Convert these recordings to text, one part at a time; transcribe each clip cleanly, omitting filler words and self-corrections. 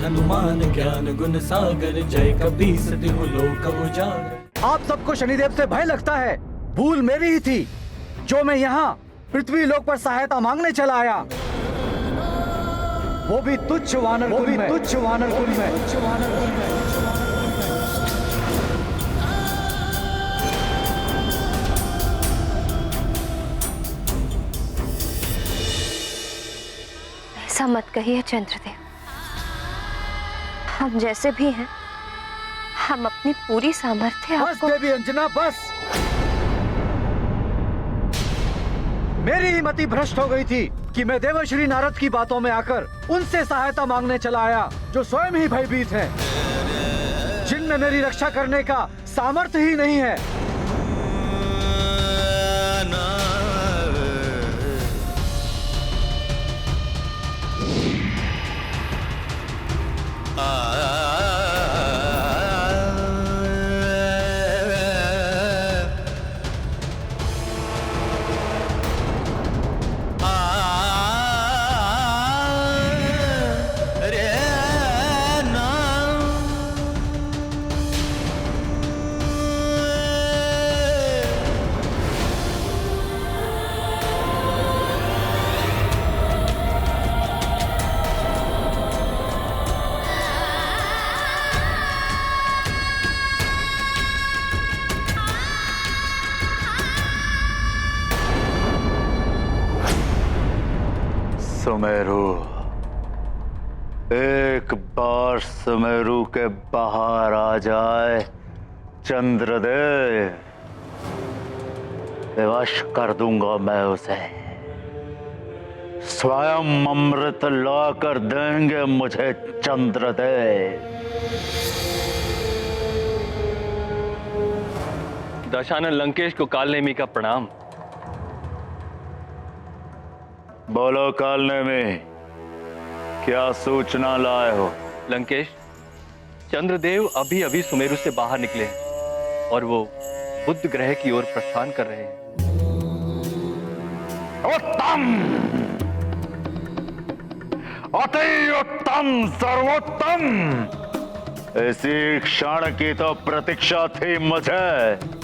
हनुमान ज्ञान गुण सागर, जय कपीस तिहु लोक उजागर। आप सबको शनिदेव से भय लगता है, भूल मेरी ही थी जो मैं यहाँ पृथ्वी लोक पर सहायता मांगने चला आया, वो भी तुच्छ वानर कुल में। ऐसा मत कहिए चंद्रदेव, हम जैसे भी हैं, हम अपनी पूरी सामर्थ्य बस आपको। देवी अंजना बस। मेरी ही मति भ्रष्ट हो गई थी कि मैं देवर्षि नारद की बातों में आकर उनसे सहायता मांगने चला आया जो स्वयं ही भयभीत हैं, जिनमें मेरी रक्षा करने का सामर्थ्य ही नहीं है। सुमेरु, एक बार सुमेरु के बाहर आ जाए चंद्रदेव, विवश कर दूंगा मैं उसे। स्वयं अमृत लाकर देंगे मुझे चंद्रदेव। दशानन लंकेश को कालनेमी का प्रणाम। बोलो कालनेमी, क्या सूचना लाए हो? लंकेश, चंद्रदेव अभी अभी सुमेरु से बाहर निकले हैं और वो बुध ग्रह की ओर प्रस्थान कर रहे हैं। उत्तम, अति उत्तम, सर्वोत्तम। इसी क्षण की तो प्रतीक्षा थी मुझे।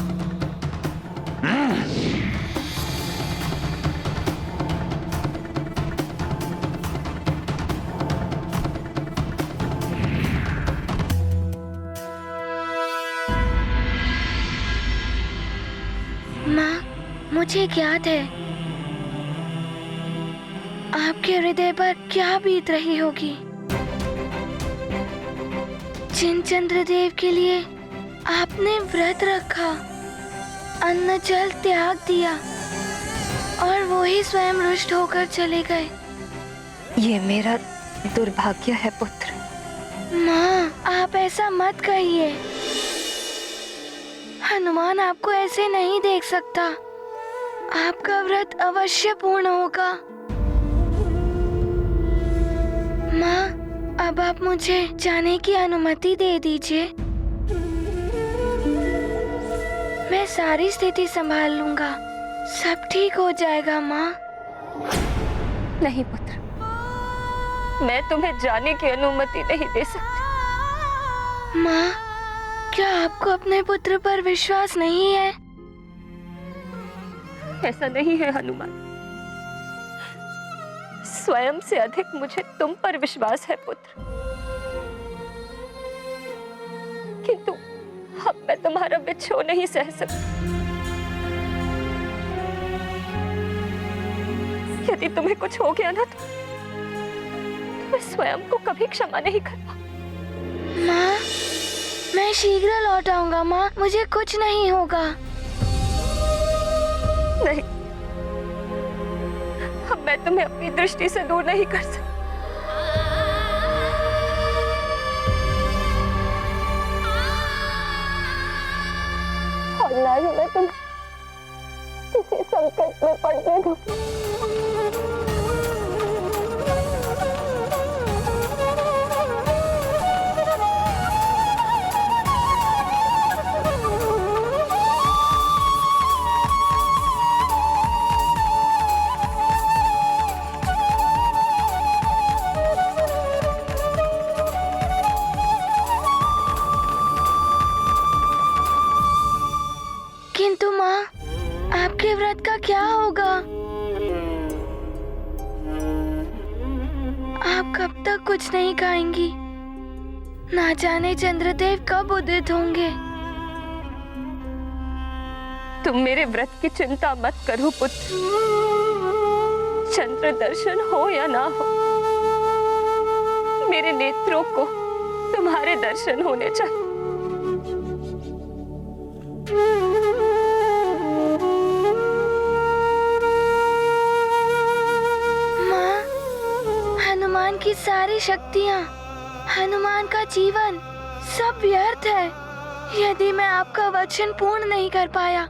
माँ, मुझे ज्ञात है आपके हृदय पर क्या बीत रही होगी। जिन चंद्रदेव के लिए आपने व्रत रखा, अन्न जल त्याग दिया और वो ही स्वयं रुष्ट होकर चले गए। ये मेरा दुर्भाग्य है पुत्र। माँ, आप ऐसा मत कहिए। हनुमान आपको ऐसे नहीं देख सकता। आपका व्रत अवश्य पूर्ण होगा। माँ, अब आप मुझे जाने की अनुमति दे दीजिए। मैं सारी स्थिति संभाल लूंगा, सब ठीक हो जाएगा। माँ। नहीं पुत्र, मैं तुम्हें जाने की अनुमति नहीं दे सकती। माँ, क्या आपको अपने पुत्र पर विश्वास नहीं है? ऐसा नहीं है हनुमान, स्वयं से अधिक मुझे तुम पर विश्वास है पुत्र। किंतु अब मैं तुम्हारा बिछो नहीं सह सकती। यदि तुम्हें कुछ हो गया ना तो मैं स्वयं को कभी क्षमा नहीं कर पाऊंगी। माँ, मैं शीघ्र लौट आऊंगा। माँ, मुझे कुछ नहीं होगा। नहीं, अब मैं तुम्हें अपनी दृष्टि से दूर नहीं कर सकती। और ना ही मैं तुम्हें किसी संकट में पड़ने दूंगी। क्या होगा? आप कब तक कुछ नहीं खाएंगी? ना जाने चंद्रदेव कब उदित होंगे। तुम मेरे व्रत की चिंता मत करो पुत्र। चंद्र दर्शन हो या ना हो, मेरे नेत्रों को तुम्हारे दर्शन होने चाहिए। माँ, हनुमान की सारी शक्तियाँ, हनुमान का जीवन सब व्यर्थ है यदि मैं आपका वचन पूर्ण नहीं कर पाया।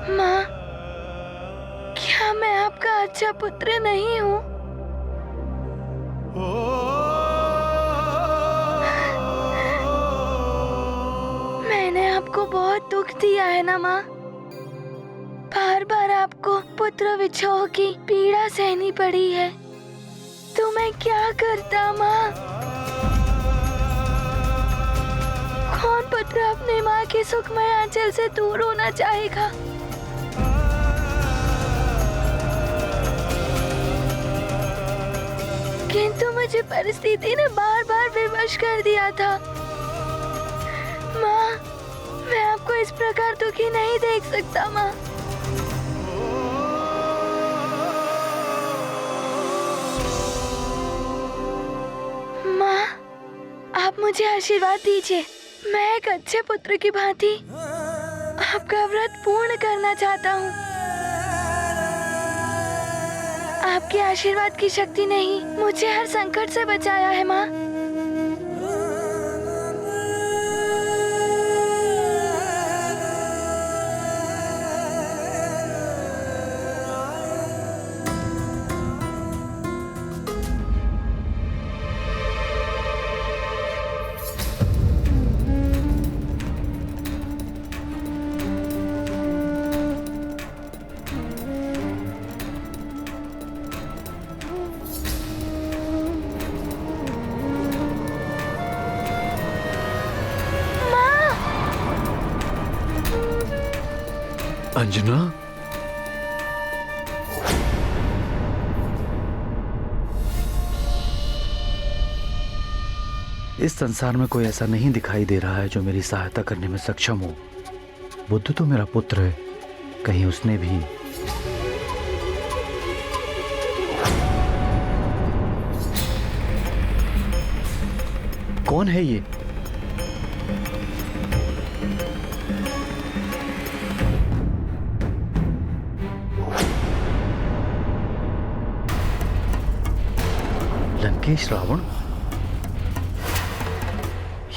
माँ, क्या मैं आपका अच्छा पुत्र नहीं हूँ? मैंने आपको बहुत दुख दिया है ना माँ। बार बार आपको पुत्र विछोह की पीड़ा सहनी पड़ी है, तो मैं क्या करता माँ? कौन पुत्र अपने माँ के सुखमय आंचल से दूर होना चाहेगा? किंतु मुझे परिस्थिति ने बार बार विवश कर दिया था। माँ, मैं आपको इस प्रकार दुखी नहीं देख सकता माँ। माँ, आप मुझे आशीर्वाद दीजिए। मैं एक अच्छे पुत्र की भांति आपका व्रत पूर्ण करना चाहता हूँ। आपके आशीर्वाद की शक्ति ने ही मुझे हर संकट से बचाया है माँ। अंजना, इस संसार में कोई ऐसा नहीं दिखाई दे रहा है जो मेरी सहायता करने में सक्षम हो। बुद्ध तो मेरा पुत्र है, कहीं उसने भी कौन है ये? लंकेश रावण,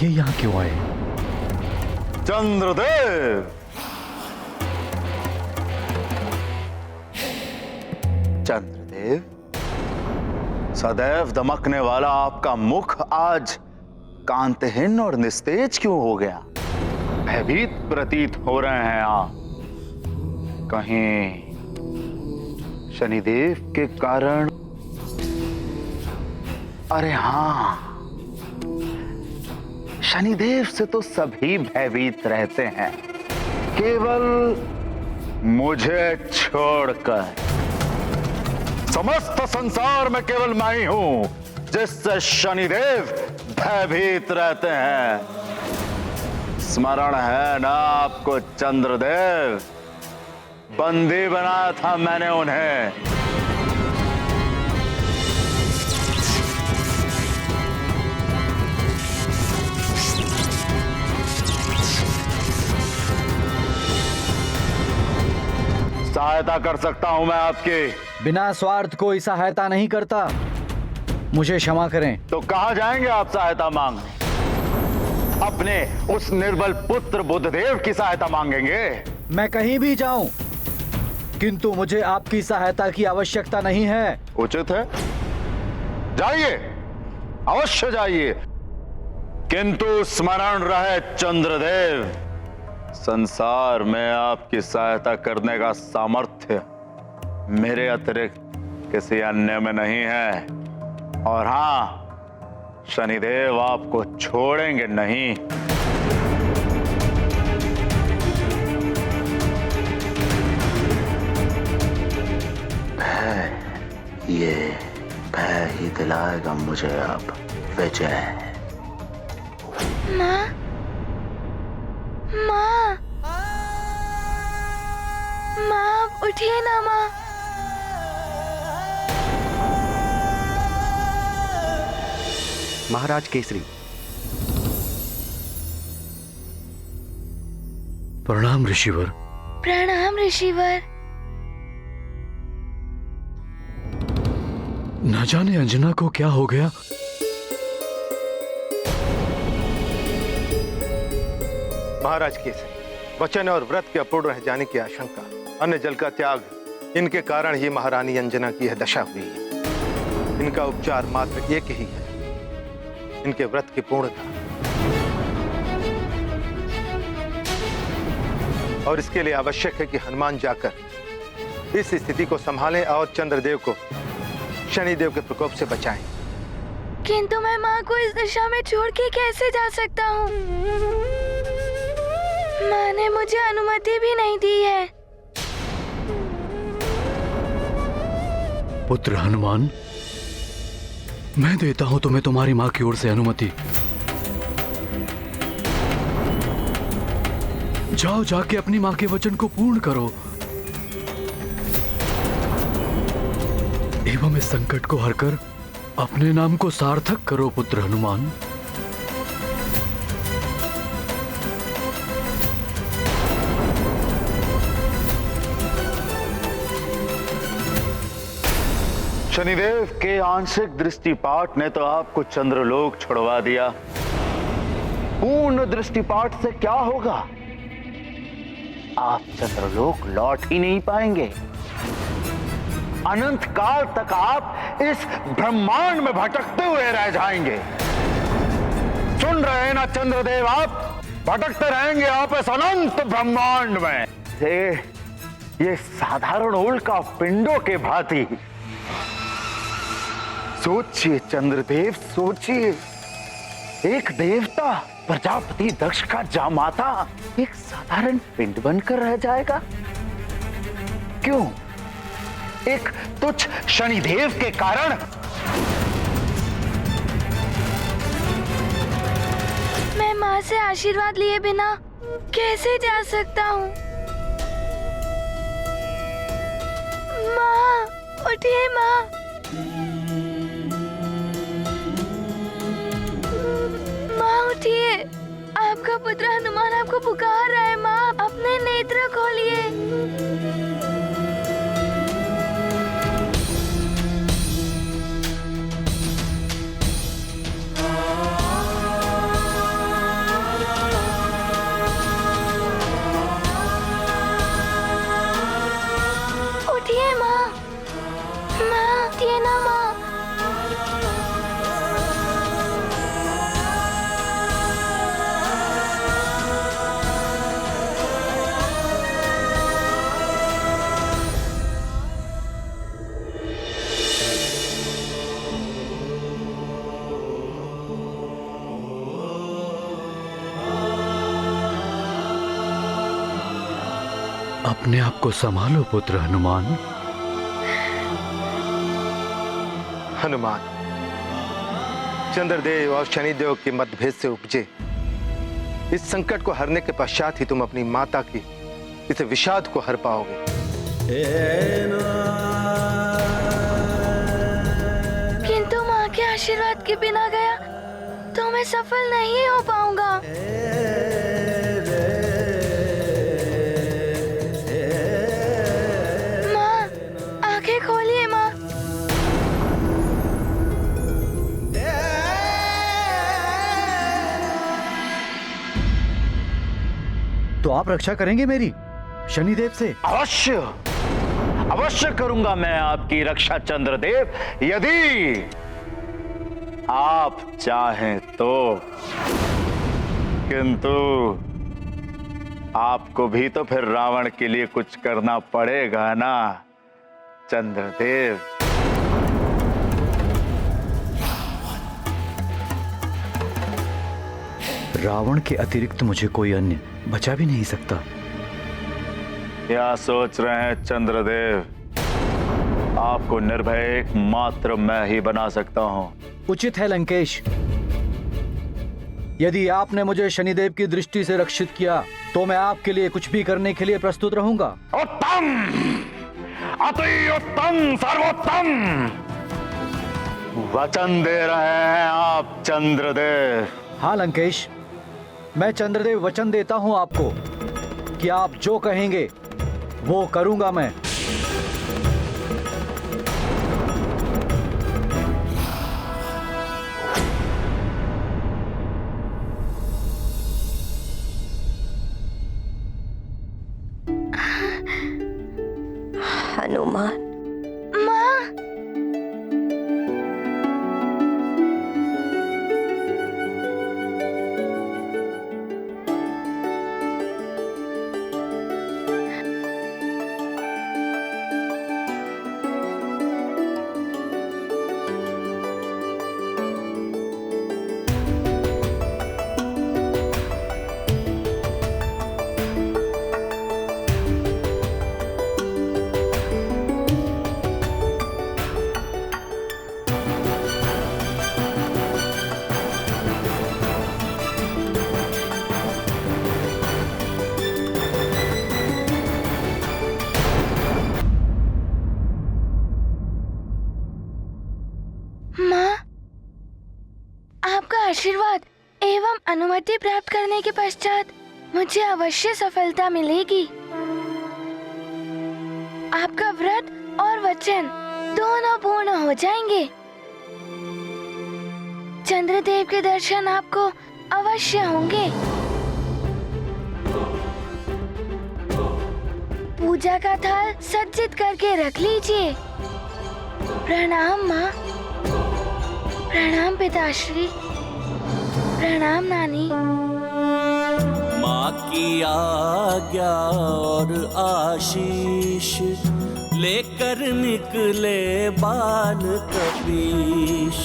ये यहां क्यों आए? चंद्रदेव, चंद्रदेव, सदैव दमकने वाला आपका मुख आज कांतहीन और निस्तेज क्यों हो गया? भयभीत प्रतीत हो रहे हैं आप। कहीं शनिदेव के कारण? अरे हाँ, शनिदेव से तो सभी भयभीत रहते हैं, केवल मुझे छोड़कर। समस्त संसार में केवल मैं ही हूं जिससे शनिदेव भयभीत रहते हैं। स्मरण है ना आपको चंद्रदेव? बंदी बनाया था मैंने उन्हें। सहायता कर सकता हूं मैं आपकी। बिना स्वार्थ कोई सहायता नहीं करता, मुझे क्षमा करें। तो कहां जाएंगे आप सहायता मांगने? अपने उस निर्बल पुत्र बुद्धदेव की सहायता मांगेंगे? मैं कहीं भी जाऊं, किंतु मुझे आपकी सहायता की आवश्यकता नहीं है। उचित है, जाइए, अवश्य जाइए, किंतु स्मरण रहे चंद्रदेव, संसार में आपकी सहायता करने का सामर्थ्य मेरे अतिरिक्त किसी अन्य में नहीं है। और हां, शनिदेव आपको छोड़ेंगे नहीं। ये भय ही दिलाएगा मुझे अब विजय। माँ, माँ, माँ, उठिए ना माँ। महाराज केसरी। प्रणाम ऋषिवर। प्रणाम ऋषिवर। न जाने अंजना को क्या हो गया। महाराज केसरी, वचन और व्रत के अपूर्ण रह जाने की आशंका, अन्न जल का त्याग, इनके कारण ही महारानी अंजना की यह दशा हुई है। इनका उपचार मात्र एक ही है, इनके व्रत की पूर्णता। और इसके लिए आवश्यक है कि हनुमान जाकर इस स्थिति को संभालें और चंद्रदेव को शनिदेव के प्रकोप से बचाएं। किंतु मैं माँ को इस दशा में छोड़ के कैसे जा सकता हूँ? माँ ने मुझे अनुमति भी नहीं दी है। पुत्र हनुमान, मैं देता हूं तुम्हें तुम्हारी मां की ओर से अनुमति। जाओ, जाके अपनी मां के वचन को पूर्ण करो एवं इस संकट को हरकर अपने नाम को सार्थक करो पुत्र हनुमान। शनिदेव के आंशिक दृष्टिपात ने तो आपको चंद्रलोक छुड़वा दिया। पूर्ण दृष्टिपात से क्या होगा? आप चंद्रलोक लौट ही नहीं पाएंगे। अनंत काल तक आप इस ब्रह्मांड में भटकते हुए रह जाएंगे। सुन रहे हैं ना चंद्रदेव, आप भटकते रहेंगे आप इस अनंत ब्रह्मांड में। ये साधारण उल्का पिंडों के भांति। सोचिए चंद्रदेव, सोचिए, एक देवता प्रजापति दक्ष का जामाता एक साधारण पिंड बनकर रह जाएगा। क्यों? एक तुच्छ शनिदेव के कारण। मैं माँ से आशीर्वाद लिए बिना कैसे जा सकता हूँ? माँ, उठिए माँ। माँ उठिए, आपका पुत्र हनुमान आपको पुकार रहा है। माँ, अपने नेत्र खोलिए। उठिए माँ, माँ उठिए ना माँ। अपने आप को संभालो पुत्र हनुमान। हनुमान, चंद्रदेव और शनिदेव के मतभेद से उपजे इस संकट को हरने के पश्चात ही तुम अपनी माता की इस विषाद को हर पाओगे। किंतु माँ के आशीर्वाद के बिना गया तो मैं सफल नहीं हो पाऊंगा। माँ, आंखें खोलिए माँ। तो आप रक्षा करेंगे मेरी शनिदेव से? अवश्य, अवश्य करूंगा मैं आपकी रक्षा चंद्रदेव, यदि आप चाहें तो। किंतु आपको भी तो फिर रावण के लिए कुछ करना पड़ेगा ना चंद्रदेव। रावण के अतिरिक्त मुझे कोई अन्य बचा भी नहीं सकता। क्या सोच रहे हैं चंद्रदेव? आपको निर्भय एकमात्र मैं ही बना सकता हूँ। उचित है लंकेश। यदि आपने मुझे शनिदेव की दृष्टि से रक्षित किया तो मैं आपके लिए कुछ भी करने के लिए प्रस्तुत रहूंगा। उत्तम, अति उत्तम, सर्वोत्तम वचन दे रहे हैं आप चंद्रदेव। हाँ लंकेश, मैं चंद्रदेव वचन देता हूं आपको कि आप जो कहेंगे वो करूंगा मैं। हनुमान, माँ, माँ, आपका आशीर्वाद एवं अनुमति प्राप्त करने के पश्चात मुझे अवश्य सफलता मिलेगी। आपका व्रत और वचन दोनों पूर्ण हो जाएंगे। चंद्रदेव के दर्शन आपको अवश्य होंगे। पूजा का थाल सज्जित करके रख लीजिए। प्रणाम माँ। प्रणाम पिताश्री। प्रणाम नानी। माँ की आज्ञा और आशीष लेकर निकले बाल कपीश,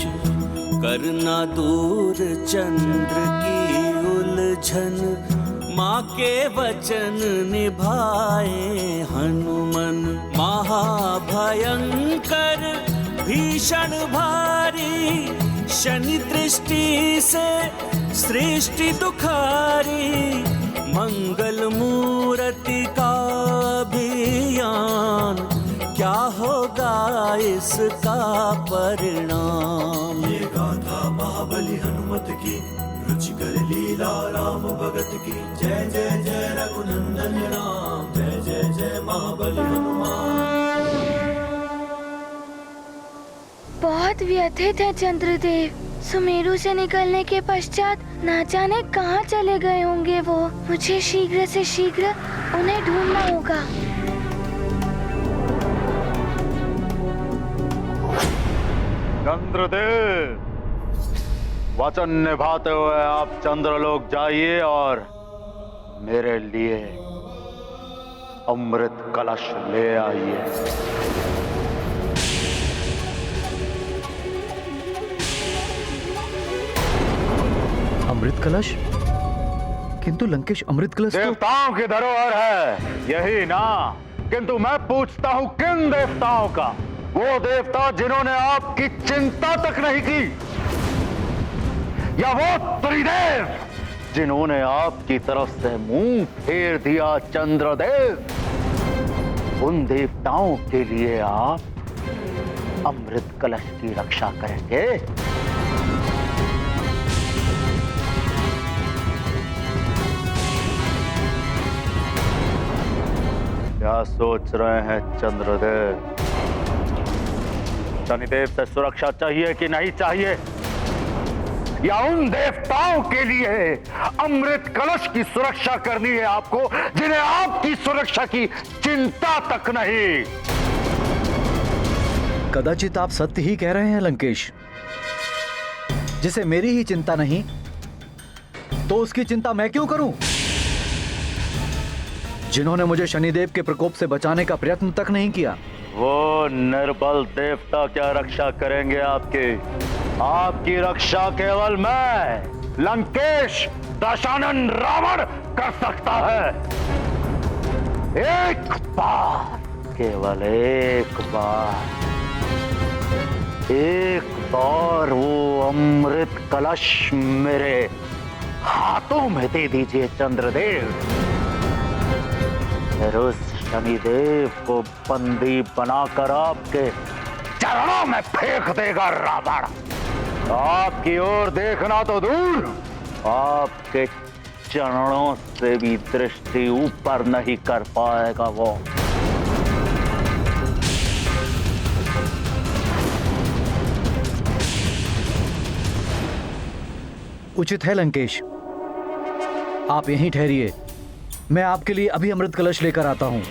करना दूर चंद्र की उलझन, माँ के वचन निभाए हनुमन। महाभयंकर भीषण भारी, शनि दृष्टि से सृष्टि दुखारी, मंगल मूर्ति का अभियान, क्या होगा इसका परिणाम। ये गाथा महाबली हनुमत की, रुचिकर लीला राम भगत की। जय जय जय रघुनंदन राम, जय जय जय महाबली हनुमान। बहुत व्यथित है चंद्रदेव। सुमेरु से निकलने के पश्चात ना जाने कहाँ चले गए होंगे वो। मुझे शीघ्र से शीघ्र उन्हें ढूंढना होगा। चंद्रदेव, वचन निभाते हुए आप चंद्रलोक जाइए और मेरे लिए अमृत कलश ले आइए। अमृत कलश? किंतु लंकेश, अमृत कलश तो देवताओं की धरोहर है, यही ना? किंतु मैं पूछता हूं किन देवताओं का? वो देवता जिन्होंने आपकी चिंता तक नहीं की, या वो त्रिदेव जिन्होंने आपकी तरफ से मुंह फेर दिया चंद्रदेव? उन देवताओं के लिए आप अमृत कलश की रक्षा करेंगे? क्या सोच रहे हैं चंद्रदेव? शनिदेव से सुरक्षा चाहिए कि नहीं चाहिए, या उन देवताओं के लिए अमृत कलश की सुरक्षा करनी है आपको, जिन्हें आपकी सुरक्षा की चिंता तक नहीं? कदाचित आप सत्य ही कह रहे हैं लंकेश। जिसे मेरी ही चिंता नहीं तो उसकी चिंता मैं क्यों करूं? जिन्होंने मुझे शनिदेव के प्रकोप से बचाने का प्रयत्न तक नहीं किया, वो निर्बल देवता क्या रक्षा करेंगे आपकी? आपकी रक्षा केवल मैं, लंकेश दशानन रावण कर सकता है। एक बार, केवल एक बार। एक बार वो अमृत कलश मेरे हाथों में दे दीजिए चंद्रदेव, फिर उस शनिदेव को बंदी बनाकर आपके चरणों में फेंक देगा रावण। आपकी ओर देखना तो दूर, आपके चरणों से भी दृष्टि ऊपर नहीं कर पाएगा वो। उचित है लंकेश, आप यहीं ठहरिए, मैं आपके लिए अभी अमृत कलश लेकर आता हूं।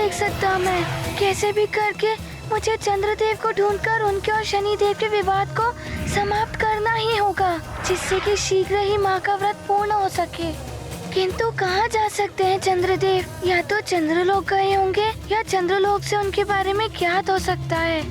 सकता मैं कैसे भी करके मुझे चंद्रदेव को ढूंढकर उनके और शनिदेव के विवाद को समाप्त करना ही होगा, जिससे कि शीघ्र ही माँ का व्रत पूर्ण हो सके। किंतु कहाँ जा सकते हैं चंद्रदेव? या तो चंद्रलोक गए होंगे या चंद्रलोक से उनके बारे में ज्ञात हो सकता है।